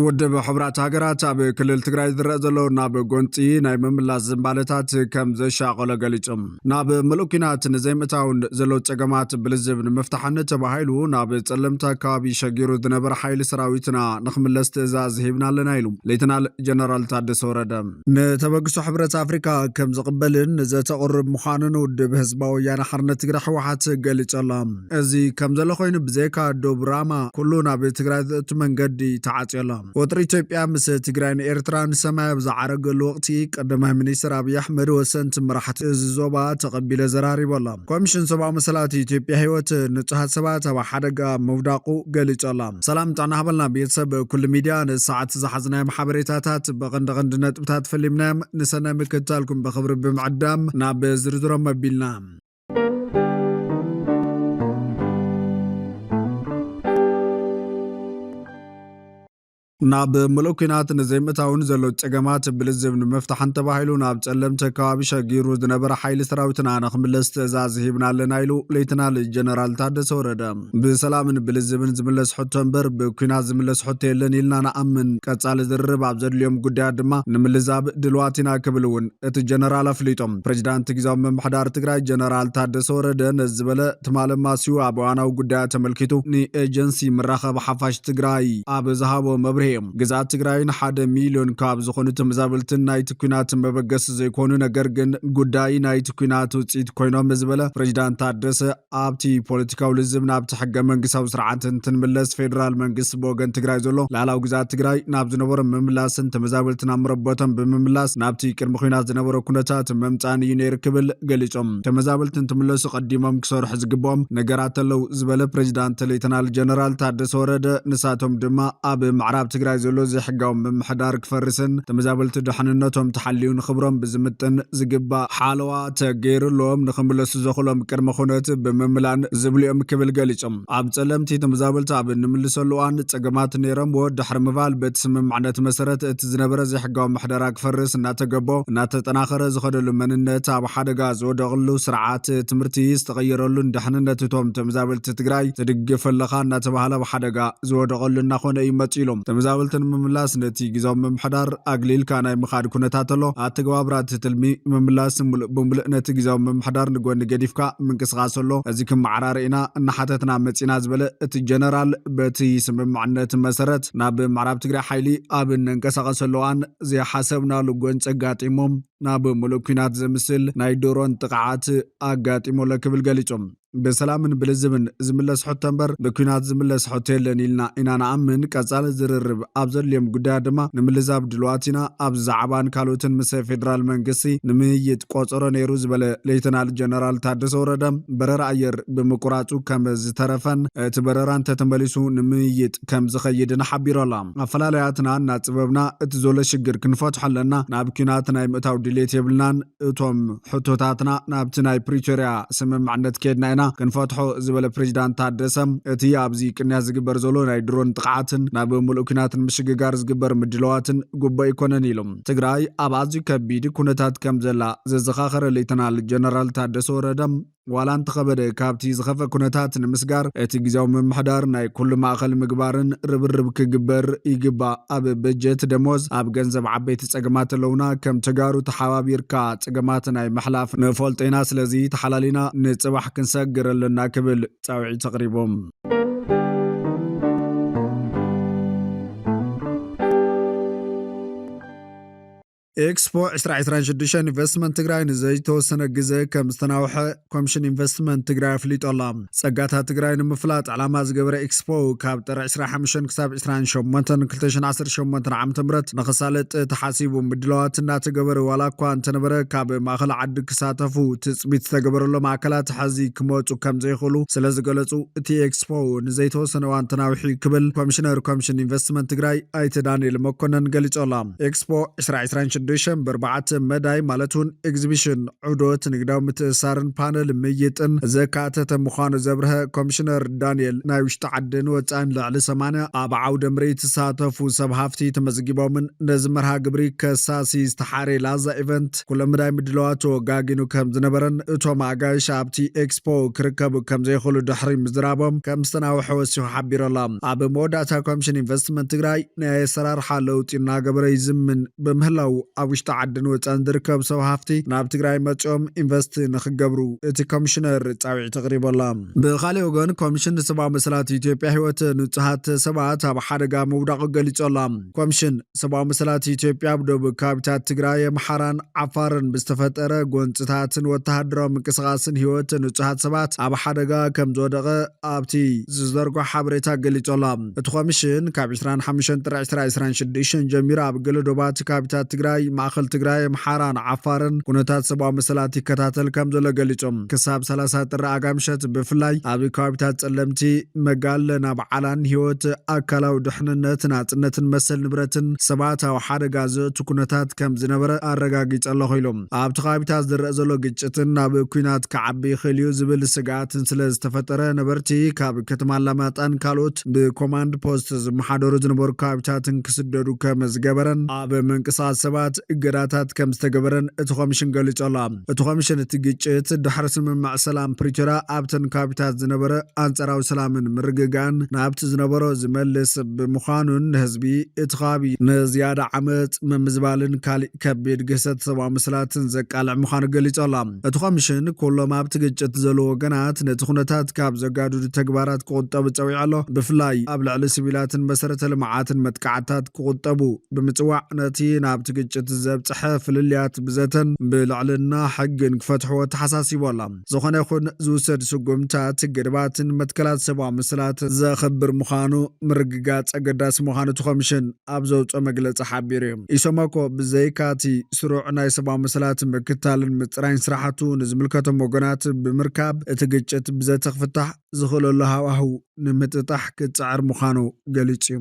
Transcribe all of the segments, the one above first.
ውድብ ሕብራት ሃገራት ኣብ ክልል ትግራይ ዝረአ ዘሎ ናብ ጎንፂ ናይ ምምላስ ዝምባለታት ከም ዘሻቆለ ገሊፆም ናብ ምሉእ ኩናት ንዘይምእታውን ዘሎ ፀገማት ብልዝብ ንምፍታሕን ተባሂሉ ናብ ጸለምታ አካባቢ ሸጊሩ ዝነበረ ሓይሊ ሰራዊትና ንኽምለስ ትእዛዝ ሂብና ኣለና ኢሉ ሌተናል ጀነራል ታደሰ ወረደ ንተበግሶ ሕብረት ኣፍሪካ ከም ዝቕበልን ዘተቕርብ ምዃኑን ውድብ ህዝባዊ ወያነ ሓርነት ትግራይ ሕወሓት ገሊፆላ እዚ ከም ዘሎ ኮይኑ ብዘይካ ዶብ ራማ ኩሉ ናብ ትግራይ ዘእቱ መንገዲ ተዓፅዮላ ወጥሪ ኢትዮጵያ ምስ ትግራይን ኤርትራን ሰማይ ብዛዓረገሉ ወቅቲ ቀዳማይ ሚኒስትር አብይ አሕመድ ወሰንቲ መራሕቲ ዞባ ተቐቢለ ዘራሪቦላ ኮሚሽን ሰብኣዊ መሰላት ኢትዮጵያ ህይወት ንጹሃት ሰባት ኣብ ሓደጋ መውዳቁ ገሊፆላ ሰላም ጣና ሃበልና ቤተሰብ ኩሉ ሚድያ ንሰዓት ዝሓዝናይ ማሕበሬታታት በቐንድ ነጥብታት ፈሊምናዮም ንሰናይ ምክትታልኩም በኽብሪ ብምዕዳም ናብ ዝርዝሮም መቢልና ናብ ምሉእ ኩናት ንዘይምእታውን ዘሎ ፀገማት ብልዝብ ንምፍታሕን ተባሂሉ ናብ ጸለምቲ ከባቢ ሸጊሩ ዝነበረ ሓይሊ ሰራዊትና ንኽምለስ ትእዛዝ ሂብና ኣለና ኢሉ ሌተናል ጀነራል ታደሰ ወረደ ብሰላምን ብልዝብን ዝምለስ ሕቶ እምበር ብኩናት ዝምለስ ሕቶ የለን ኢልና ንኣምን ቀጻሊ ዝርርብ ኣብ ዘድልዮም ጉዳያት ድማ ንምልዛብ ድልዋትና ክብል እውን እቲ ጀነራል ኣፍሊጦም ፕሬዚዳንት ግዝያዊ ምምሕዳር ትግራይ ጀነራል ታደሰ ወረደ ነዚ ዝበለ ትማለ ማስዩ ኣብ እዋናዊ ጉዳያት ተመልኪቱ ንኤጀንሲ ምራኸቢ ሓፋሽ ትግራይ ኣብ ዝሃቦ መብርሂ ግዛት ትግራይን 1 ሚሊዮን ካብ ዝኾኑ ተመዛበልትን ናይቲ ኩናት መበገስ ዘይኮኑ ነገር ግን ጉዳይ ናይቲ ኩናት ውፅኢት ኮይኖም ዝበለ ፕሬዚዳንት ታደሰ ኣብቲ ፖለቲካዊ ልዝብ ናብቲ ሕገ መንግስታዊ ስርዓትን ትንምለስ ፌደራል መንግስቲ ብወገን ትግራይ ዘሎ ላዕላዊ ግዛት ትግራይ ናብ ዝነበረ ምምላስን ተመዛበልትን ኣምረቦቶም ብምምላስ ናብቲ ቅድሚ ኩናት ዝነበረ ኩነታት መምፃን እዩ ነይሩ ክብል ገሊፆም ተመዛበልትን ትምለሱ ቀዲሞም ክሰርሑ ዝግብኦም ነገራት ኣለው ዝበለ ፕሬዚዳንት ሌተናል ጀነራል ታደሰ ወረደ ንሳቶም ድማ ኣብ ምዕራብ ትግራይ ዘሎ ዘሕጋው ምምሕዳር ክፈርስን ተመዛበልቲ ድሕንነቶም ተሓልዩ ንኽብሮም ብዝምጥን ዝግባእ ሓለዋ ተገይሩሎም ንኽምለሱ ዘኽሎም ቅድመ ኩነት ብምምላን ዝብልዮም ክብል ገሊፆም ኣብ ጸለምቲ ተመዛበልቲ ኣብ ንምልሰሉ እዋን ፀገማት ነይሮም ድሕሪ ምባል በቲ ስምምዕነት መሰረት እቲ ዝነበረ ዘሕጋው ምሕደራ ክፈርስ እናተገቦ እናተጠናኸረ ዝኸደሉ መንነት ኣብ ሓደጋ ዝወደቕሉ ስርዓት ትምህርቲ ዝተቐየረሉን ድሕንነት እቶም ተመዛበልቲ ትግራይ ትድግፈለኻ እናተባህለ ኣብ ሓደጋ ዝወደቐሉ እናኾነ እዩ መፂ ኢሎም ተመዛበልትን ምምላስ ነቲ ግዝያዊ ምምሕዳር ኣግሊልካ ናይ ምኻድ ኩነታት ኣሎ ኣተገባብራት ትልሚ ምምላስ ብምሉእ ነቲ ግዝያዊ ምምሕዳር ንጎኒ ገዲፍካ ምንቅስቃስ ኣሎ እዚ ክመዓራር ኢና እናሓተትና መፂና ዝበለ እቲ ጀነራል በቲ ስምምዕነት መሰረት ናብ ምዕራብ ትግራይ ሓይሊ ኣብ እንንቀሳቐሰሉ እዋን ዘይሓሰብናሉ ጎንፂ ኣጋጢሞም ናብ ምሉእ ኩናት ዘምስል ናይ ድሮን ጥቃዓት ኣጋጢሞ ለክብል ገሊፆም በሰላምን ብልዝብን ዝምለስ ሕቶ እምበር ብኩናት ዝምለስ ሕቶ የለን ኢልና ኢና ንኣምን ቀጻሊ ዝርርብ ኣብ ዘድልዮም ጉዳያት ድማ ንምልዛብ ድልዋትና ኣብ ዛዕባን ካልኦትን ምስ ፌደራል መንግስቲ ንምይይጥ ቆፀሮ ነይሩ ዝበለ ሌተናል ጀነራል ታደሰ ወረደ በረራ ኣየር ብምቁራፁ ከም ዝተረፈን እቲ በረራ እንተተመሊሱ ንምይይጥ ከም ዝኸይድን ሓቢሮላ ኣፈላለያትና እናፅበብና እቲ ዘሎ ሽግር ክንፈትሖ ኣለና ናብ ኩናት ናይ ምእታው ድሌት የብልናን እቶም ሕቶታትና ናብቲ ናይ ፕሪቶሪያ ስምምዕነት ከድና ክንፈትሖ ዝበለ ፕሬዚዳንት ታደሰ እቲ ኣብዚ ቅንያ ዝግበር ዘሎ ናይ ድሮን ጥቃዓትን ናብ ምሉእ ኩናትን ምሽግጋር ዝግበር ምድለዋትን ጉባኤ ይኮነን ኢሎም ትግራይ ኣብ ኣዝዩ ከቢድ ኩነታት ከም ዘላ ዘዘኻኸረ ሌተናል ጀነራል ታደሰ ወረደ ዋላ እንተኸበደ ካብቲ ዝኸፈ ኩነታት ንምስጋር እቲ ግዝያዊ ምምሕዳር ናይ ኩሉ ማእኸል ምግባርን ርብርብ ክግበር ይግባእ ኣብ በጀት ደሞዝ ኣብ ገንዘብ ዓበይቲ ፀገማት ኣለውና ከም ተጋሩ ተሓባቢርካ ፀገማት ናይ መሕላፍ ንፈልጤና ስለዚ ተሓላሊና ንፅባሕ ክንሰግር ኣለና ክብል ፃውዒ ተቕሪቦም ኤክስፖ 2026 ኢንቨስትመንት ትግራይ ንዘይተወሰነ ግዜ ከም ዝተናውሐ ኮሚሽን ኢንቨስትመንት ትግራይ ኣፍሊጦላ ፀጋታት ትግራይ ንምፍላጥ ዕላማ ዝገበረ ኤክስፖ ካብ ጥሪ 25 ክሳብ 28 2018 ዓ.ም ንኽሳለጥ ተሓሲቡ ምድለዋት እናተገበረ ዋላ እኳ እንተነበረ ካብ ማእኸል ዓዲ ክሳተፉ ትፅቢት ዝተገበረሎም ኣካላት ሓዚ ክመፁ ከም ዘይኽእሉ ስለ ዝገለጹ እቲ ኤክስፖ ንዘይተወሰነ እዋን ተናዊሑ ክብል ኮሚሽነር ኮሚሽን ኢንቨስትመንት ትግራይ ኣይተ ዳንኤል መኮነን ገሊፆላ ኤክስፖ 2026 ዲሰምበር 4 መዳይ ማለቱን ኤግዚቢሽን ዑዶት ንግዳዊ ምትእስሳርን ፓነል ምይጥን ዘካተተ ምዃኑ ዘብርሀ ኮሚሽነር ዳንኤል ናይ ውሽጢ ዓድን ወፃኢን ልዕሊ 80 ኣብ ዓውደ ምርኢት ዝሳተፉ ሰብ ሃፍቲ ተመዝጊቦምን ነዚ መርሃ ግብሪ ከሳሲ ዝተሓረየ ላዛ ኢቨንት ኩሎም መዳይ ምድለዋቱ ወጋጊኑ ከም ዝነበረን እቶም ኣጋይሽ ኣብቲ ኤክስፖ ክርከቡ ከም ዘይኽእሉ ድሕሪ ምዝራቦም ከም ዝተናውሐ ወሲኹ ሓቢሮላ ኣብ መወዳእታ ኮሚሽን ኢንቨስትመንት ትግራይ ናይ ኣሰራርሓ ለውጢ እናገበረ ይዝምን በምህላው ኣብ ውሽጢ ዓድን ወፃኢን ዝርከቡ ሰብ ሃፍቲ ናብ ትግራይ መፅኦም ኢንቨስት ንክገብሩ እቲ ኮሚሽነር ፃዊዕ ተቕሪቦላ ብኻልእ ወገን ኮሚሽን ሰብኣዊ መሰላት ኢትዮጵያ ህይወት ንጹሃት ሰባት ኣብ ሓደጋ ምውዳቑ ገሊጾላ ኮሚሽን ሰብኣዊ መሰላት ኢትዮጵያ ብደቡብ ከባቢታት ትግራይ ኣምሓራን ዓፋርን ብዝተፈጠረ ጎንፅታትን ወተሃደራዊ ምንቅስቓስን ህይወት ንጹሃት ሰባት ኣብ ሓደጋ ከም ዝወደቐ ኣብቲ ዝዘርጎ ሓበሬታ ገሊጾላ እቲ ኮሚሽን ካብ 25 ጥሪ 2026 ጀሚሩ ኣብ ገለ ዶባት ከባቢታት ትግራይ ማእኸል ትግራይ ኣምሓራን ዓፋርን ኩነታት ሰብኣዊ መሰላት ይከታተል ከም ዘሎ ገሊጾም ክሳብ 30 ጥሪ ኣጋምሸት ብፍላይ ኣብ ከባቢታት ጸለምቲ መጋለ ናብ ዓላን ህይወት ኣካላዊ ድሕንነት ናጽነትን መሰል ንብረትን ሰባት ኣብ ሓደጋ ዘእቱ ኩነታት ከም ዝነበረ ኣረጋጊጸ ኣሎ ኢሎም ኣብቲ ከባቢታት ዝረአ ዘሎ ግጭትን ናብ ኩናት ክዓቢ ይኽእል እዩ ዝብል ስጋትን ስለ ዝተፈጠረ ነበርቲ ካብ ከተማ ኣላማጣን ካልኦት ብኮማንድ ፖስት ዝመሓደሩ ዝነበሩ ከባቢታትን ክስደዱ ከም ዝገበረን ኣብ ምንቅስቓስ ሰባት እገዳታት ከም ዝተገበረን እቲ ኮሚሽን ገሊጹ ኣሎ እቲ ኮሚሽን እቲ ግጭት ድሕሪ ስምምዕ ሰላም ፕሪቶሪያ ኣብተን ከባቢታት ዝነበረ ኣንጻራዊ ሰላምን ምርግጋእን ናብቲ ዝነበሮ ዝመልስ ብምዃኑን ንህዝቢ እቲ ከባቢ ንዝያዳ ዓመፅ ምምዝባልን ካሊእ ከቢድ ግህሰት ሰብኣዊ መሰላትን ዘቃልዕ ምዃኑ ገሊጹ ኣሎ እቲ ኮሚሽን ኩሎም ኣብቲ ግጭት ዘለዉ ወገናት ነቲ ኩነታት ካብ ዘጋድዱ ተግባራት ክቁጠቡ ፀዊዑ ኣሎ ብፍላይ ኣብ ልዕሊ ሲቪላትን መሰረተ ልምዓትን መጥቃዕታት ክቁጠቡ ብምጽዋዕ ነቲ ናብቲ ግጭት ዘብፅሐ ፍልልያት ብዘተን ብልዕልና ሕግን ክፈትሕዎ ተሓሳሲቡ ኣሎ ዝኾነ ይኹን ዝውሰድ ስጉምታት ገድባትን መትከላት ሰብኣዊ መሰላት ዘኽብር ምዃኑ ምርግጋጽ ኣገዳሲ ምዃኑ እቲ ኮሚሽን ኣብ ዘውፅኦ መግለፂ ሓቢሩ እዩ ኢሰመኮ ብዘይካቲ ስሩዕ ናይ ሰብኣዊ መሰላት ምክታልን ምፅራይን ስራሕቱ ንዝምልከቶም ወገናት ብምርካብ እቲ ግጭት ብዘተ ክፍታሕ ዝኽእለሉ ሃዋህው ንምጥጣሕ ክፅዕር ምዃኑ ገሊጹ እዩ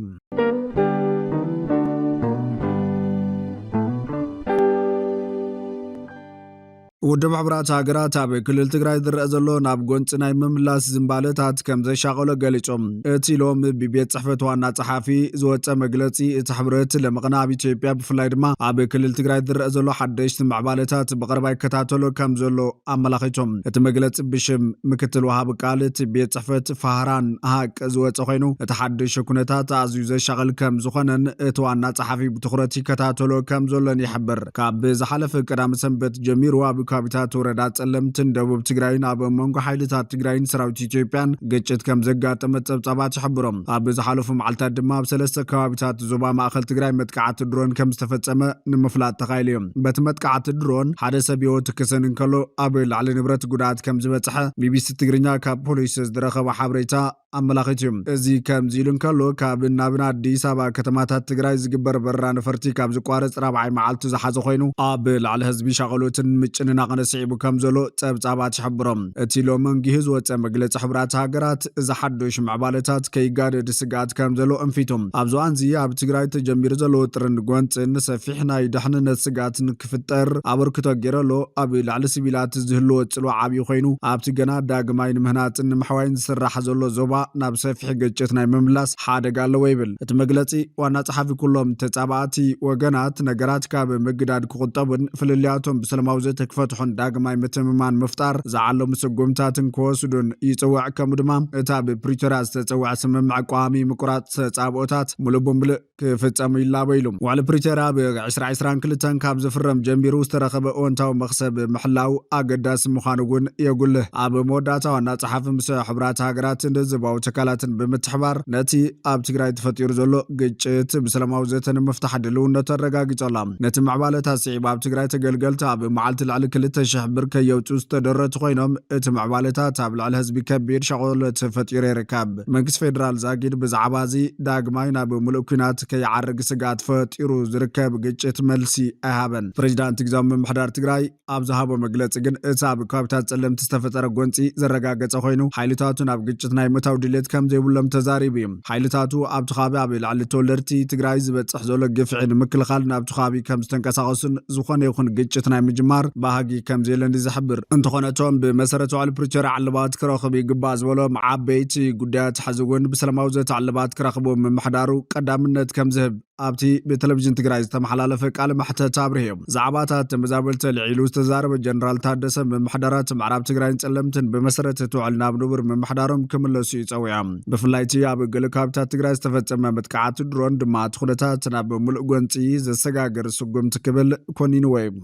ውድብ ሕብራት ሃገራት ኣብ ክልል ትግራይ ዝረአ ዘሎ ናብ ጎንፂ ናይ ምምላስ ዝምባለታት ከም ዘሻቐሎ ገሊጾም እቲ ሎም ብቤት ጽሕፈት ዋና ጸሓፊ ዝወፀ መግለፂ እቲ ሕብረት ለመቕናብ ኢትዮጵያ ብፍላይ ድማ ኣብ ክልል ትግራይ ዝረአ ዘሎ ሓደሽቲ ምዕባለታት ብቐረባ ይከታተሎ ከም ዘሎ ኣመላኺቶም እቲ መግለፂ ብሽም ምክትል ወሃቢ ቃል እቲ ቤት ጽሕፈት ፋህራን ሃቅ ዝወፀ ኮይኑ እቲ ሓድሽ ኩነታት ኣዝዩ ዘሻቐል ከም ዝኾነን እቲ ዋና ጸሓፊ ብትኹረት ይከታተሎ ከም ዘሎን ይሕብር ካብ ዝሓለፈ ቀዳሚ ሰንበት ጀሚሩ ኣብ ከባቢታት ወረዳ ጸለምትን ደቡብ ትግራይን ኣብ መንጎ ሓይልታት ትግራይን ሰራዊት ኢትዮጵያን ግጭት ከም ዘጋጠመ ጸብጻባት ይሕብሮም ኣብ ዝሓለፉ መዓልታት ድማ ኣብ 3 ከባቢታት ዞባ ማእኸል ትግራይ መጥቃዕቲ ድሮን ከም ዝተፈጸመ ንምፍላጥ ተኻኢሉ እዩ በቲ መጥቃዕቲ ድሮን ሓደ ሰብ ህይወቱ ክሰንን ከሎ ኣብ ላዕሊ ንብረት ጉድኣት ከም ዝበፅሐ ቢቢሲ ትግርኛ ካብ ፖሊስ ዝረኸበ ሓበሬታ ኣመላኺት እዩ እዚ ከምዚ ኢሉ እንከሎ ካብ ናብን ኣዲስ ኣበባ ከተማታት ትግራይ ዝግበር በረራ ነፈርቲ ካብ ዝቋረፅ ራብዓይ መዓልቱ ዝሓዘ ኮይኑ ኣብ ላዕሊ ህዝቢ ሻቐሎትን ምጭንናቕን ስዒቡ ከም ዘሎ ጸብጻባት ይሕብሮም እቲ ሎሚ ዝወፀ መግለፂ ሕብራት ሃገራት እዚ ሓዱሽ ምዕባለታት ከይጋደድ ስጋት ከም ዘሎ እንፊቶም ኣብ ዝዋንዚ ኣብ ትግራይ ተጀሚሩ ዘሎ ውጥርን ጎንፅን ሰፊሕ ናይ ድሕንነት ስጋትን ክፍጠር ኣበርክቶ ገይረሎ ኣብ ላዕሊ ሲቪላት ዝህልዎ ፅልዋ ዓብዪ ኮይኑ ኣብቲ ገና ዳግማይ ንምህናፅን ንምሕዋይን ዝስራሕ ዘሎ ዞባ ናብ ሰፊሕ ግጭት ናይ ምምላስ ሓደጋ ኣለዎ ይብል እቲ መግለፂ ዋና ጸሓፊ ኩሎም ተጻባእቲ ወገናት ነገራት ካብ ምግዳድ ክቁጠቡን ፍልልያቶም ብሰላማዊ ዘተ ክፈትሑን ዳግማይ ምትምማን ምፍጣር ዝዓለሙ ስጉምታትን ክወስዱን ይጽውዕ ከም ድማ እታ ብፕሪቶሪያ ዝተጸውዐ ስምምዕ ቋሚ ምቁራጽ ተጻብኦታት ሙሉእ ብምሉእ ክፍጸሙ ይላበ ኢሉ ዋዕሊ ፕሪቶሪያ ብ2022 ካብ ዝፍረም ጀሚሩ ዝተረኸበ እወንታዊ መኽሰብ ምሕላው ኣገዳሲ ምዃኑ እውን የጉልህ ኣብ መወዳእታ ዋና ጸሓፊ ምስ ሕብራት ሃገራት እንደዝባው ትካላትን ብምትሕባር ነቲ ኣብ ትግራይ ተፈጢሩ ዘሎ ግጭት ብሰላማዊ ዘተ ንምፍታሕ ድልውነቱ ኣረጋጊጾላ ነቲ ምዕባለታት ስዒብ ኣብ ትግራይ ተገልገልቲ ኣብ መዓልቲ ልዕሊ 2,000 ብር ከየውፅኡ ዝተደረቱ ኮይኖም እቲ ምዕባለታት ኣብ ልዕሊ ህዝቢ ከቢድ ሸቐሎት ፈጢሩ ይርከብ መንግስቲ ፌደራል ዛጊድ ብዛዕባ እዚ ዳግማይ ናብ ሙሉእ ኩናት ከይዓርግ ስጋት ፈጢሩ ዝርከብ ግጭት መልሲ ኣይሃበን ፕሬዚዳንት ግዝያዊ ምምሕዳር ትግራይ ኣብ ዝሃቦ መግለፂ ግን እቲ ኣብ ከባቢታት ጸለምቲ ዝተፈጠረ ጎንፂ ዘረጋገፀ ኮይኑ ሓይልታቱ ናብ ግጭት ናይ ምእታው ድሌት ከም ዘይብሎም ተዛሪቡ እዩ ሓይልታቱ ኣብቲ ከባቢ ኣብ ልዕሊ ተወለድቲ ትግራይ ዝበፅሕ ዘሎ ግፍዒ ንምክልኻል ናብቲ ከባቢ ከም ዝተንቀሳቐሱን ዝኾነ ይኹን ግጭት ናይ ምጅማር ባህጊ ከም ዘየለን ዝሕብር እንተኾነቶም ብመሰረታዊ ፕሪቶሪያ ዕልባት ክረኽብ ይግባእ ዝበሎም ዓበይቲ ጉዳያት ሓዚ እውን ብሰላማዊ ዘተ ዕልባት ክረኽቡ ምምሕዳሩ ቀዳምነት ከም ዝህብ ኣብቲ ብቴሌቪዥን ትግራይ ዝተመሓላለፈ ቃለ መሕተት ኣብርሂዮም ዛዕባታት ተመዛበልቲ ልዒሉ ዝተዛረበ ጀነራል ታደሰ ምምሕዳራት ምዕራብ ትግራይን ጸለምትን ብመሰረት ትውዕል ናብ ንቡር ምምሕዳሮም ክምለሱ ይጸውዖም ብፍላይቲ ኣብ ገለ ከባቢታት ትግራይ ዝተፈጸመ መጥቃዕቲ ድሮን ድማ እቲ ኩነታት ናብ ሙሉእ ጎንፂ ዘሰጋገር ስጉምቲ ክብል ኮኒንዎ እዩ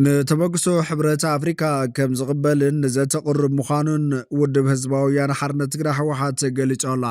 ንተበግሶ ሕብረት ኣፍሪካ ከም ዝቕበልን ዘተቕርብ ምዃኑን ውድብ ህዝባዊ ወያነ ሓርነት ትግራይ ህወሓት ገሊጾላ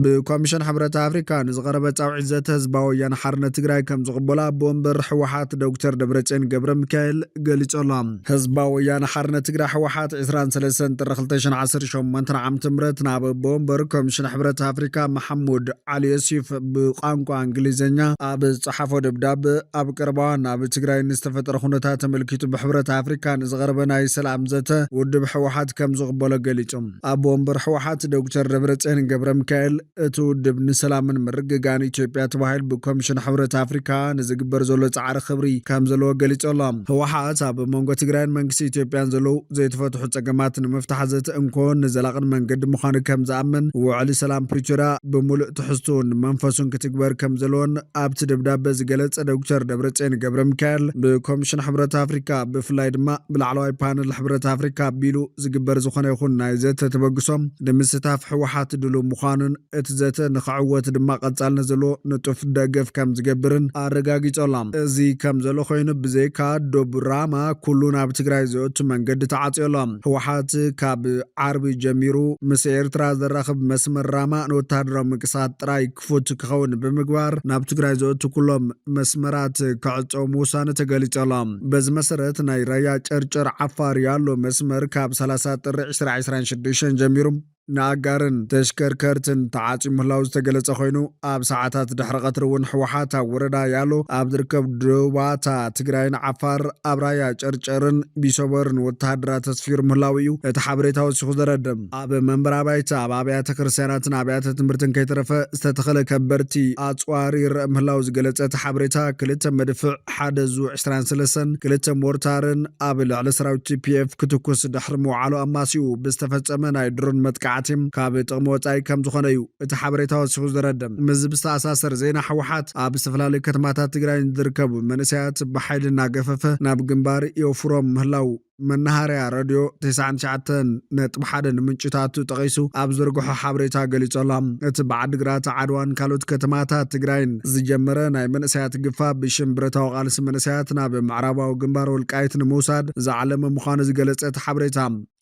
ብኮሚሽን ሕብረት ኣፍሪካ ንዝቐረበ ጻውዒት ዘተ ህዝባዊ ወያነ ሓርነት ትግራይ ከም ዝቕበላ ቦምበር ህወሓት ዶክተር ደብረጽዮን ገብረ ሚካኤል ገሊጾላ ህዝባዊ ወያነ ሓርነት ትግራይ ህወሓት 23 ጥሪ 2018 ዓ.ም ናብ ቦምበር ኮሚሽን ሕብረት ኣፍሪካ መሐሙድ ዓሊ ዮሴፍ ብቋንቋ እንግሊዝኛ ኣብ ጸሓፎ ደብዳቤ ኣብ ቀረባ ናብ ትግራይ ንዝተፈጠረ ኩነታት ተመልኪቱ بحبرة أفريقيا نزغربنا ناي سلام زته ودب حوحات كم زغبولا قليتم أبو أمبر حوحات دكتور دبرتسين قبر ميكائيل اتودب نسلام من مرققان إثيوبيا تباهيل بكوميشن حبرة أفريقيا نزغبر زولو تعار خبري كم زلو قليت الله حوحات أبو مونغو تقرين منكس إثيوبيا زلو زي تفتحو تقامات مفتح زت انكون نزلاقن من قد مخان كم زامن وعلي سلام بريتورا بملء تحسون منفسون كتكبر كم زلون أبت دبداب زقلت دكتور دبرتسين قبر ميكائيل بكوميشن حبرة أفريقيا بفلاي دما بالعلوي بانل حبرة أفريقيا بيلو زقبر زخنا يخون نايزات تبقسهم دمستاف حوحات دلو مخانن اتزات نخعوات دما قد سالنا زلو نتوف داقف كم زقبرن أرقاقي تولام زي كم زلو خوين بزيكا دوبراما كلنا بتقراي زوت من قد تعاطي يولام حوحات كاب عربي جميرو مسير تراز الرخب مسمر راما نوتادرو مكسات راي كفوت كخون بمقوار نابتقراي زوت كلهم مسمرات كعطو موسانة تقالي تولام بز مسرت ناي رايا چرچر عفار يالو مسمر كاب 30 ጥሪ 2026 ጀሚሩም ناقارن تشكركرتن تعاطي مهلاوز تقلت خوينو اب ساعتات دحرقت رون حوحاتا وردا يالو اب دركب دوباتا تقراين عفار ابرايا چرچرن بيشوبرن وتحدرا تصفير مهلاويو اتحابريتاو سخدردم اب منبر ابايتا ابيات كرسياناتن ابيات تمرتن كيترف استتخل كبرتي اصواري مهلاوز قلت اتحابريتا كلت مدفع حدزو 23 كلت مورتارن اب على سراوت بي اف كتكوس دحرمو على اماسيو بستفصمن اي درون متك عاتم كابت موتاي كم زخنيو اتحبريتاو سخوز دردم مزبستا اساسر زينا حوحات اب استفلالي كتماتات تግራይ دركبو منسيات بحيلنا قففه ناب جنبار يوفروم مهلاو منهاريا راديو 99.1 منጭታቱ ጠቂሱ ኣብ ዝርግሖ ሓበሬታ ገሊጾሎም እቲ بعد ግራት ዓድዋን ካልኦት ከተማታት ትግራይን ዝጀመረ ናይ መንእሰያት ግፋ ብሽምብረታዊ ቃልሲ መንእሰያት ናብ ምዕራባዊ ግንባር ወልቃይት ንምውሳድ ዝዓለመ ምዃኑ ዝገለጸት ሓበሬታ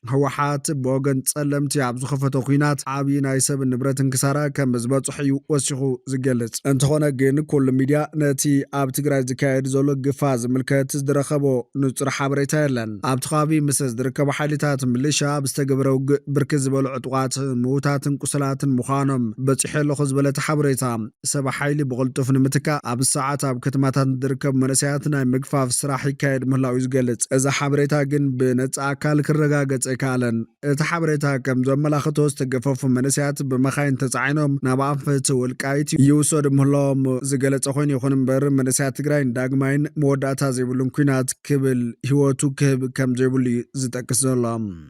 ህወሓት በወገን ጸለምቲ ኣብ ዝኸፈተ ኩናት ዓብይ ናይ ሰብ ንብረት እንክሳራ ከም ዝበጽሑ ወሲኹ ዝገልጽ እንተኾነ ግን ኩሉ ሚድያ ነቲ ኣብ ትግራይ ዝካየድ ዘሎ ግፋ ዝምልከት ዝረኸቦ ንጹር ሓበሬታ የለን ኣብቲ ከባቢ ምስ ዝርከቡ ሓይልታት ሚሊሻ ብዝተገብረው ብርክ ዝበሉ ዕጡቓት ምዉታትን ቁስላትን ምዃኖም በፂሑ ኣለኹ ዝበለት ሓበሬታ ሰብ ሓይሊ ብቕልጡፍ ንምትካእ ኣብ ሰዓት ኣብ ከተማታት ዝርከቡ መንእሰያት ናይ ምግፋፍ ስራሕ ይካየድ ምህላው ዝገልጽ እዛ ሓበሬታ ግን ብነጻ ኣካል ክረጋገጽ كالن تحبرتها كم زملاخته استجفف منسيات بمخاين تزعينهم نبعفت والكايت يوسود مهلهم زجلت أخوين يخون بر منسيات تجرين داغمين موداتها زيبلون كينات كبل هوتو كب كم زيبلي زتكسلام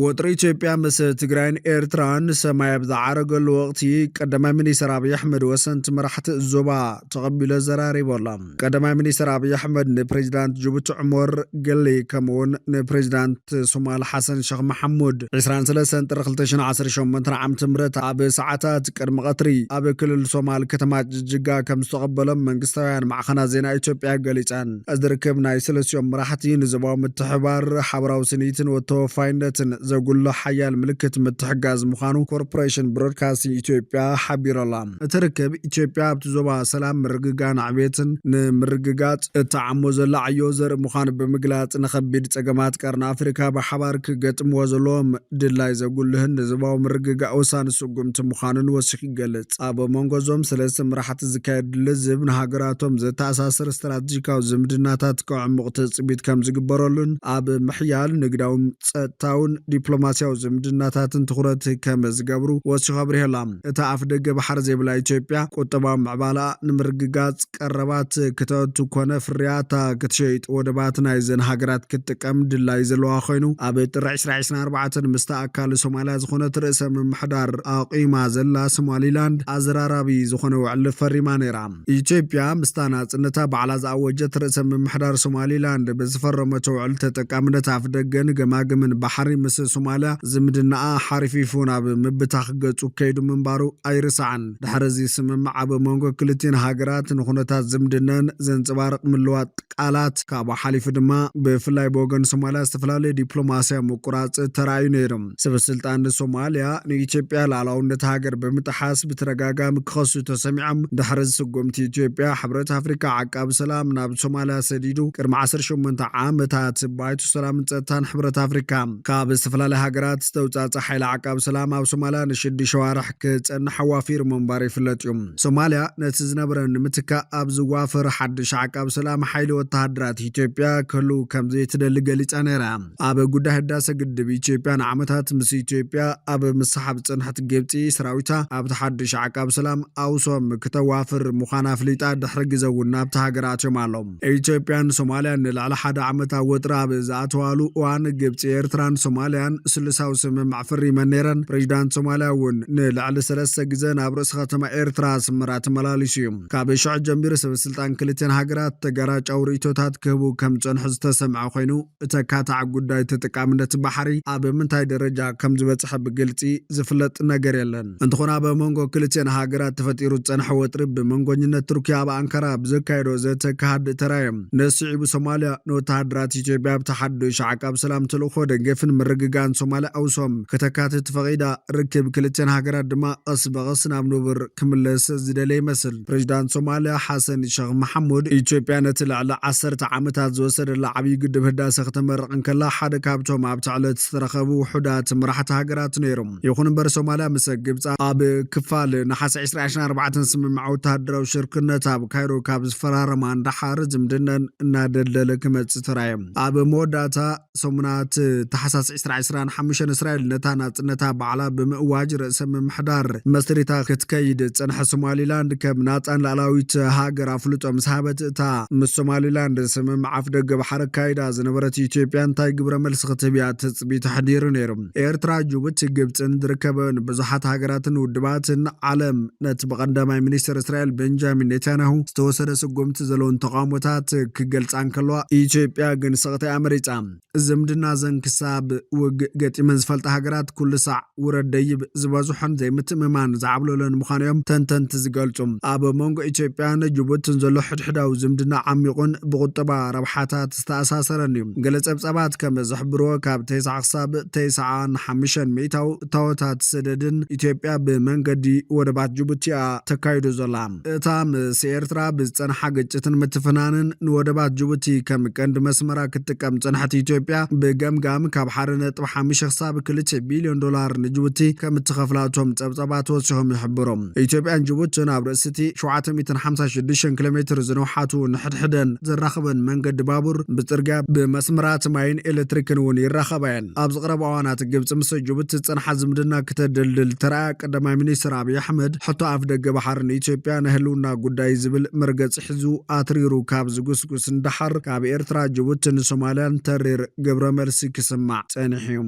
وطري إثيوبيا مس تجرين إيرتران سمايا بزعرق الوقت قدما منيستر أبي أحمد وسنت مرحت الزبا تقبل الزراري والله قدما منيستر أبي أحمد نبريزيدانت جوبوت عمر قلي كمون نبريزيدانت صومال حسن شيخ محمود 23 ጥሪ 2018 عام تمرت أبي ساعات قدم قطري أبي كل الصومال كتمات جيجا كم استقبلهم منقستويان مع خنا زينا إثيوبيا قليتان أزدركبنا يسلس يوم راحتين زبا متحبار حبراو سنيتن وتوفايندتن ዘጉሎ ሓያል ምልክት ምትሕጋዝ ምዃኑ ኮርፖሬሽን ብሮድካስቲንግ ኢትዮጵያ ሓቢሮላ። እቲ ርክብ ኢትዮጵያ ኣብቲ ዞባ ሰላም ምርግጋን ዕብየትን ንምርግጋጽ እትዓሞ ዘላ ዕዮ ዘርኢ ምዃኑ ብምግላጽ ንኸቢድ ጸገማት ቀርኒ ኣፍሪካ ብሓባር ክገጥምዎ ዘለዎም ድላይ ዘጉልህን ንዞባዊ ምርግጋእ ወሳኒ ስጉምቲ ምዃኑን ወሲኹ ይገልጽ። ኣብ መንጎዞም ሰለስተ መራሕቲ ዝካየድ ልዝብ ንሃገራቶም ዘተኣሳስር ስትራቴጂካዊ ዝምድናታት ከዕሙቕ ትጽቢት ከም ዝግበረሉን ኣብ ምሕያል ንግዳውን ጸጥታውን ዲፕሎማስያዊ ዝምድናታትን ትኹረት ከም ዝገብሩ ወሲኹ ኣብሪሄላ። እታ ኣፍ ደገ ባሕሪ ዘይብላ ኢትዮጵያ ቁጠባዊ ምዕባላ ንምርግጋጽ ቀረባት ክተቱ ኮነ ፍርያታ ክትሸይጥ ወደባት ናይዘን ሃገራት ክትጥቀም ድላይ ዘለዋ ኮይኑ ኣብ ጥሪ 2024 ምስተኣካል ሶማልያ ዝኾነት ርእሰ ምምሕዳር ኣቂማ ዘላ ሶማሊላንድ ኣዘራራቢ ዝኾነ ውዕል ፈሪማ ነይራ። ኢትዮጵያ ምስታ ናጽነታ ባዕላ ዝኣወጀት ርእሰ ምምሕዳር ሶማሊላንድ ብዝፈረመቶ ውዕል ተጠቃምነት ኣፍ ደገን ገማግምን ባሕሪ ምስ ሶማልያ ዝምድናኣ ሓሪፊፉ ናብ ምብታኽ ገጹ ከይዱ ምንባሩ ኣይርስዓን። ድሕሪ እዚ ስምምዕ ኣብ መንጎ ክልቲን ሃገራት ንኹነታት ዝምድነን ዘንጽባርቕ ምልዋጥ ቃላት ካብኡ ሓሊፉ ድማ ብፍላይ ብወገን ሶማልያ ዝተፈላለዩ ዲፕሎማስያዊ ምቁራጽ ተራእዩ ነይሩ። ሰበስልጣን ሶማልያ ንኢትዮጵያ ሉዓላውነት ሃገር ብምጥሓስ ብተደጋጋሚ ክኸሱ ተሰሚዖም ድሕሪ ስጉምቲ ኢትዮጵያ ሕብረት ኣፍሪካ ዓቃቢ ሰላም ናብ ሶማልያ ሰዲዱ ቅድሚ 18 ዓመታት ባይቱ ሰላምን ጸጥታን ሕብረት ኣፍሪካ ካብ ዝተፈላለዩ ሃገራት ዝተውጻጸ ሓይሊ ዓቃቢ ሰላም ኣብ ሶማልያ ንሽዱሽተ ዋርሕ ክጸንሕ ሓዋፊሩ ምንባሩ ይፍለጥ እዩ። ሶማልያ ነቲ ዝነበረ ንምትካእ ኣብ ዝዋፈር ሓድሽ ዓቃቢ ሰላም ሓይሊ ወተሃደራት ኢትዮጵያ ክህሉ ከም ዘይትደሊ ገሊጻ ነይራ። ኣብ ጉዳይ ህዳሴ ግድብ ኢትዮጵያ ንዓመታት ምስ ኢትዮጵያ ኣብ ምሰሓብ ጽንሐት ግብጺ ሰራዊታ ኣብቲ ሓድሽ ዓቃቢ ሰላም ኣውሶም ክተዋፍር ምዃና ኣፍሊጣ ድሕሪ ግዜ እውን ናብቲ ሃገራት እዮም ኣሎም። ኢትዮጵያን ሶማልያን ንላዕሊ ሓደ ዓመት ኣብ ወጥሪ ኣብ ዝኣተዋሉ እዋን ግብጺ ኤርትራን ሶማልያን ስሉሳዊ ስምምዕ ፈሪመን ነይረን። ፕሬዚዳንት ሶማልያ እውን ንላዕሊ 3 ግዜ ናብ ርእሲ ከተማ ኤርትራ ኣስመራ ተመላሊሱ እዩ። ካብ ሽዑ ጀሚሩ ሰበስልጣን ክልቲአን ሃገራት ተጋራጫዊ ርእይቶታት ክህቡ ከም ዝጸንሑ ዝተሰምዐ ኮይኑ እተካታዕ ጉዳይ ተጠቃምነት ባሕሪ ኣብ ምንታይ ደረጃ ከም ዝበጽሐ ብግልጺ ዝፍለጥ ነገር የለን። እንተኾነ ኣብ መንጎ ክልቲአን ሃገራት ተፈጢሩ ዝጸንሐ ወጥሪ ብመንጎኝነት ቱርኪያ ኣብ ኣንካራ ብዘካየዶ ዘተካሃድ ተራእዮም ነስዒቡ ሶማልያ ንወተሃደራት ኢትዮጵያ ብተሓድሽ ዓቃቢ ሰላም ተልእኮ ደገፍን ምርግጋን ሶማልያ ኣውሶም ከተካትት ፈቒዳ ርክብ ክልቲአን ሃገራት ድማ ቀስ በቐስ ናብ ንቡር ክምለስ ዝደለ ይመስል። ፕሬዚዳንት ሶማልያ ሓሰን ሼክ መሐሙድ ኢትዮጵያ ነቲ ልዕሊ 10 ዓመታት ዝወሰደላ ዓብዪ ግድብ ህዳሴ ክትመርቕ እንከላ ሓደ ካብቶም ኣብቲ ዕለት ዝተረኸቡ ውሑዳት መራሕቲ ሃገራት ነይሮም። ይኹን እምበር ሶማልያ ምስ ግብጻ ኣብ ክፋል ናሓሴ 2024 ስምምዕ ወተሃደራዊ ሽርክነት ኣብ ካይሮ ካብ ዝፈራረማ እንዳሓር ዝምድነን እናደልደለ ክመጽእ ተራእዮም። ኣብ መወዳእታ ሰሙናት ታሕሳስ 2025 እስራኤል ነታ ናጽነታ ባዕላ ብምእዋጅ ርእሰ ምምሕዳር መስሪታ ክትከይድ ጸንሐ ሶማሊላንድ ከም ናጻን ላዕላዊት ሃገር ኣፍልጦ ምስ ሃበት እታ ምስ ሶማሊላንድ ስምምዕ ኣፍ ደገ ባሕሪ ካይዳ ዝነበረት ኢትዮጵያ እንታይ ግብረ መልሲ ክትህብ እያ ትጽቢት ተሕዲሩ ነይሩ። ኤርትራ፣ ጅቡቲ፣ ግብጽን ዝርከበን ብዙሓት ሃገራትን ውድባትን ዓለም ነቲ ብቐዳማይ ሚኒስትር እስራኤል ቤንጃሚን ኔታንያሁ ዝተወሰደ ስጉምቲ ዘለውን ተቃውሞታት ክገልጻ እንከለዋ ኢትዮጵያ ግን ስቕታ ኣመሪጻ። ዝምድና ዘን ክሳብ ውግእ ገጢመን ዝፈልጣ ሃገራት ኩሉ ሳዕ ውረድ ደይብ ዝበዝሖን ዘይምትእምማን ዝዓብለሎን ምዃኑ እዮም ተንተንቲ ዝገልጹ። ኣብ መንጎ ኢትዮጵያን ጅቡትን ዘሎ ሕድሕዳዊ ዝምድና ዓሚቑን ብቁጠባ ረብሓታት ዝተኣሳሰረን እዩ። ገለ ጸብጻባት ከም ዝሕብርዎ ካብ 9 ክሳብ 95 ሚእታዊ እታወታት ሰደድን ኢትዮጵያ ብመንገዲ ወደባት ጅቡቲ ተካይዱ ዘላ። እታ ምስ ኤርትራ ብዝጸንሓ ግጭትን ምትፍናንን ንወደባት ጅቡቲ ከም ቀንዲ መስመራ ክትጥቀም ጸንሐት ኢትዮጵያ ብገምጋም ካብ 1.5 ክሳብ 2 ቢልዮን ዶላር ንጅቡቲ ከም እትኸፍላቶም ጸብጻባት ወሲኾም ይሕብሮም። ኢትዮጵያን ጅቡትን ኣብ ርእስቲ 756 ኪሎ ሜትር ዝነውሓቱ ንሕድሕደን ዘራኽበን መንገዲ ባቡር ብጽርግያ ብመስመራት ማይን ኤሌክትሪክን እውን ይራኸባየን። ኣብ ዝቐረባ እዋናት ግብጽ ምስ ጅቡቲ ጸንሓ ዝምድና ክተደልድል ተራእያ ቀዳማይ ሚኒስትር ኣብይ ኣሕመድ ሕቶ ኣፍ ደገ ባሕሪ ንኢትዮጵያ ንህልውና ጉዳይ ዝብል መርገጽ ሒዙ ኣትሪሩ ካብ ዝጉስጉስ እንዳሓር ካብ ኤርትራ፣ ጅቡትን ሶማልያን ተሪር ግብረ መልሲ ክስማዕ ጸኒሑ እዩ።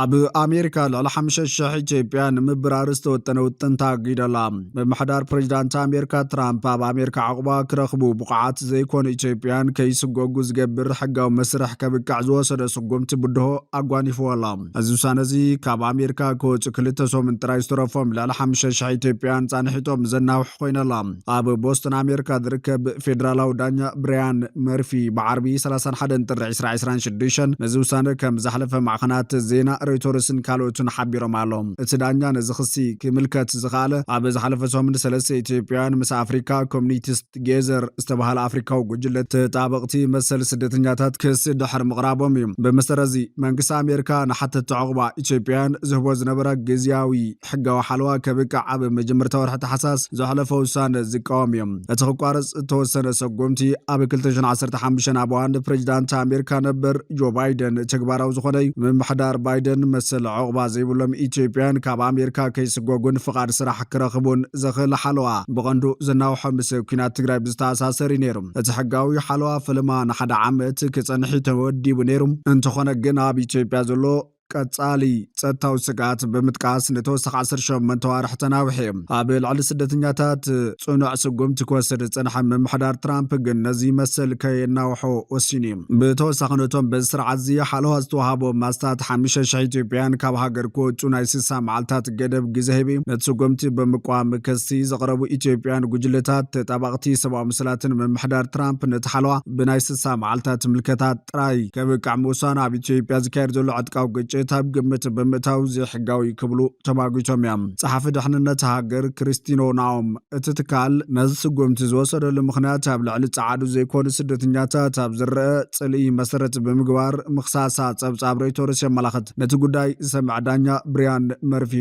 ኣብ ኣሜሪካ ልዕሊ 5,000 ኢትዮጵያን ምብራር ዝተወጠነ ውጥን ታጊደላ መምሕዳር ፕሬዚዳንት ኣሜሪካ ትራምፕ ኣብ ኣሜሪካ ዓቁባ ክረኽቡ ብቑዓት ዘይኮኑ ኢትዮጵያን ከይስጎጉ ዝገብር ሕጋዊ መስርሕ ከብቃዕ ዝወሰደ ስጉምቲ ብድሆ ኣጓኒፍዎላ እዚ ውሳነ እዚ ካብ ኣሜሪካ ክወፁ 2 ሰሙን ጥራይ ዝተረፎም ልዕሊ 5,000 ኢትዮጵያን ጻንሒቶም ዘናውሕ ኮይነላ ኣብ ቦስተን ኣሜሪካ ዝርከብ ፌደራላዊ ዳኛ ብራያን መርፊ ብዓርቢ 31 ጥሪ 2026 ነዚ ውሳነ ከም ዘሕለፈ ማዕኸናት ዜና ሮይተርስን ካልኦትን ሓቢሮም ኣሎም እቲ ዳኛ ነዚ ክሲ ክምልከት ዝኽኣለ ኣብ ዝሓለፈ ሰሙን 3 ኢትዮጵያን ምስ ኣፍሪካ ኮሚኒቲስ ቱጌዘር ዝተባሃለ ኣፍሪካዊ ጉጅለ ተጣበቕቲ መሰል ስደተኛታት ክስ ድሕሪ ምቕራቦም እዩ ብመሰረት እዚ መንግስቲ ኣሜሪካ ንሓተቲ ዕቑባ ኢትዮጵያን ዝህቦ ዝነበረ ግዝያዊ ሕጋዊ ሓለዋ ከብቃዕ ኣብ መጀመርታ ወርሒ ታሕሳስ ዘሕለፈ ውሳነ ዝቃወም እዮም እቲ ክቋረፅ ተወሰነ ሰጎምቲ ኣብ 2015 ኣብ እዋን ፕሬዚዳንት ኣሜሪካ ነበር ጆ ባይደን ተግባራዊ ዝኾነ ምምሕዳር ባይደን መሰል ዕቑባ ዘይብሎም ኢትዮጵያን ካብ ኣሜሪካ ከይስጎጉን ፍቓድ ስራሕ ክረኽቡን ዘኽእል ሓለዋ ብቐንዱ ዘናውሖ ምስ ኩናት ትግራይ ብዝተኣሳሰር እዩ ነይሩ እቲ ሕጋዊ ሓለዋ ፍልማ ንሓደ ዓመት ክጸንሒ ተወዲቡ ነይሩ እንተኾነ ግን ኣብ ኢትዮጵያ ዘሎ ቀጻሊ ጸጥታዊ ስጋት ብምጥቃስ ንተወሳኺ 18 ወርሒ ተናውሒ ኣብ ልዕሊ ስደተኛታት ጽኑዕ ስጉምቲ ክወስድ ዝጸንሐ ምምሕዳር ትራምፕ ግን ነዚ መሰል ከየናውሖ ወሲኑ እዩ ብተወሳኺ ነቶም በዚ ስርዓት እዚ ሓለዋ ዝተዋሃቦም ማስታት 5,000 ኢትዮጵያን ካብ ሃገር ክወፁ ናይ 60 መዓልታት ገደብ ግዜ ሂቡ ነቲ ስጉምቲ ብምቋም ክሲ ዘቕረቡ ኢትዮጵያን ጉጅለታት ተጣባቕቲ ሰብኣዊ ምስላትን ምምሕዳር ትራምፕ ነቲ ሓለዋ ብናይ 60 መዓልታት ምልከታት ጥራይ ከብቃዕ ምውሳኑ ኣብ ኢትዮጵያ ዝካየድ ዘሎ ዕጥቃዊ ግጭት ታብ ግምት ብምእታው ዘሕጋዊ ክብሉ ተማጊቶም እዮም ጸሓፊ ድሕንነት ሃገር ክሪስቲኖ ናኦም እቲ ትካል ነዚ ስጉምቲ ዝወሰደሉ ምኽንያት ኣብ ልዕሊ ጻዓዱ ዘይኮኑ ስደተኛታት ኣብ ዝረአ ጽልኢ መሰረት ብምግባር ምኽሳሳ ጸብጻብ ሮይተርስ የመላኽት ነቲ ጉዳይ ዝሰምዕ ዳኛ ብራያን መርፊ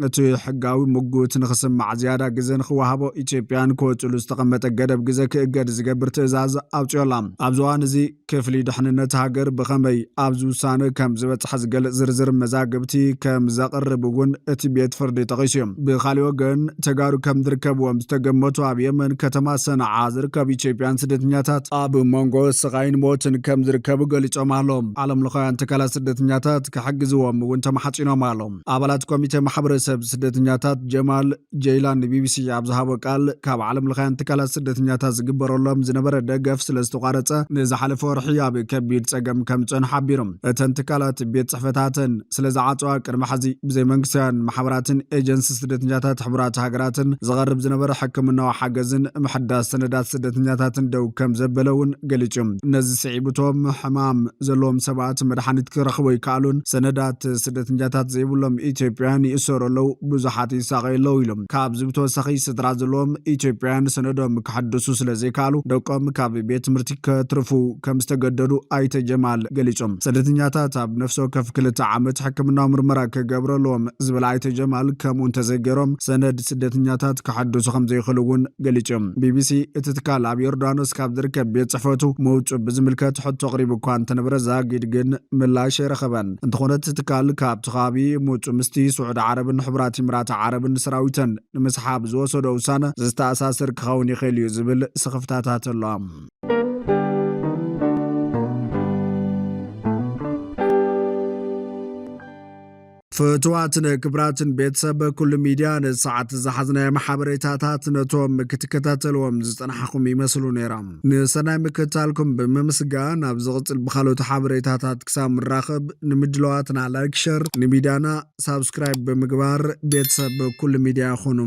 እቲ ሕጋዊ ምጉት ንኽስማዕ ዝያዳ ግዜ ንኽወሃቦ ኢትዮጵያን ክወፅሉ ዝተቐመጠ ገደብ ግዜ ክእገድ ዝገብር ትእዛዝ ኣውፅዮላ ኣብዚ እዋን እዚ ክፍሊ ድሕንነት ሃገር ብኸመይ ኣብዚ ውሳነ ከም ዝበፅሐ ዝገልጽ ዝርዝር መዛግብቲ ከም ዘቕርብ እውን እቲ ቤት ፍርዲ ጠቒሱ እዩ ብኻልእ ወገን ተጋሩ ከም ዝርከብዎም ዝተገመቱ ኣብ የመን ከተማ ሰንዓ ዝርከቡ ኢትዮጵያን ስደተኛታት ኣብ መንጎ ስቓይን ሞትን ከም ዝርከቡ ገሊፆም ኣሎም ዓለም ለኻውያን ትካላት ስደተኛታት ክሕግዝዎም እውን ተማሓፂኖም ኣሎም ኣባላት ኮሚቴ ማሕበረ ሰብ ስደተኛታት ጀማል ጀይላን ቢቢሲ ኣብ ዝሃቦ ቃል ካብ ዓለም ለኻውያን ትካላት ስደተኛታት ዝግበረሎም ዝነበረ ደገፍ ስለዝተቋረፀ ንዝሓለፈ ወርሒ ኣብ ከቢድ ፀገም ከም ዝፀንሑ ሓቢሮም እተን ትካላት ቤት ፅሕፈታትን ስለዝዓፀዋ ቅድሚ ሕዚ ብዘይ መንግስታውያን ማሕበራትን ኤጀንሲ ስደተኛታት ሕቡራት ሃገራትን ዝቐርብ ዝነበረ ሕክምናዊ ሓገዝን ምሕዳስ ሰነዳት ስደተኛታትን ደው ከም ዘበለ እውን ገሊጹ ነዚ ስዒብቶም ሕማም ዘለዎም ሰባት መድሓኒት ክረኽቡ ይከኣሉን ሰነዳት ስደተኛታት ዘይብሎም ኢትዮጵያን ይእሰሩ ብዙሓት ይሳቀየለው ኢሎም ካብዚ ብተወሳኺ ስድራ ዘለዎም ኢትዮጵያን ሰነዶም ክሕድሱ ስለዘይከኣሉ ደቆም ካብ ቤት ትምህርቲ ከትርፉ ከም ዝተገደዱ ኣይተ ጀማል ገሊፆም ስደተኛታት ኣብ ነፍሲ ወከፍ 2 ዓመት ሕክምናዊ ምርመራ ክገብረሎም ዝብል ኣይተ ጀማል ከምኡ እንተዘይገሮም ሰነድ ስደተኛታት ክሕድሱ ከም ዘይኽእሉ እውን ገሊፆም ቢቢሲ እቲ ትካል ኣብ ዮርዳኖስ ካብ ዝርከብ ቤት ፅሕፈቱ መውፅእ ብዝምልከት ሕቶ ኣቕሪቡ እኳ እንተነበረ ዛጊድ ግን ምላሽ ኣይረኸበን እንተኾነ እቲ ትካል ካብቲ ከባቢ መውፅእ ምስቲ ስዑድ ዓረብን ሕቡራት ኢሚራት ዓረብን ሰራዊተን ንምስሓብ ዝወሰዶ ውሳነ ዝተኣሳስር ክኸውን ይኽእል እዩ ዝብል ስኽፍታታት ኣሎ ፍትዋትን ክብራትን ቤተሰብ ኩሉ ሚድያ ንሰዓት ዝሓዝናዮ ማሕበሬታታት ነቶም ክትከታተልዎም ዝፀናሕኩም ይመስሉ ነይሮም ንሰናይ ምክትታልኩም ብምምስጋን ኣብ ዝቕፅል ብካልኦት ሓበሬታታት ክሳብ ምራኸብ ንምድለዋትና ላይክ ሸር ንሚድያና ሳብስክራይብ ብምግባር ቤተሰብ ኩሉ ሚድያ ይኹኑ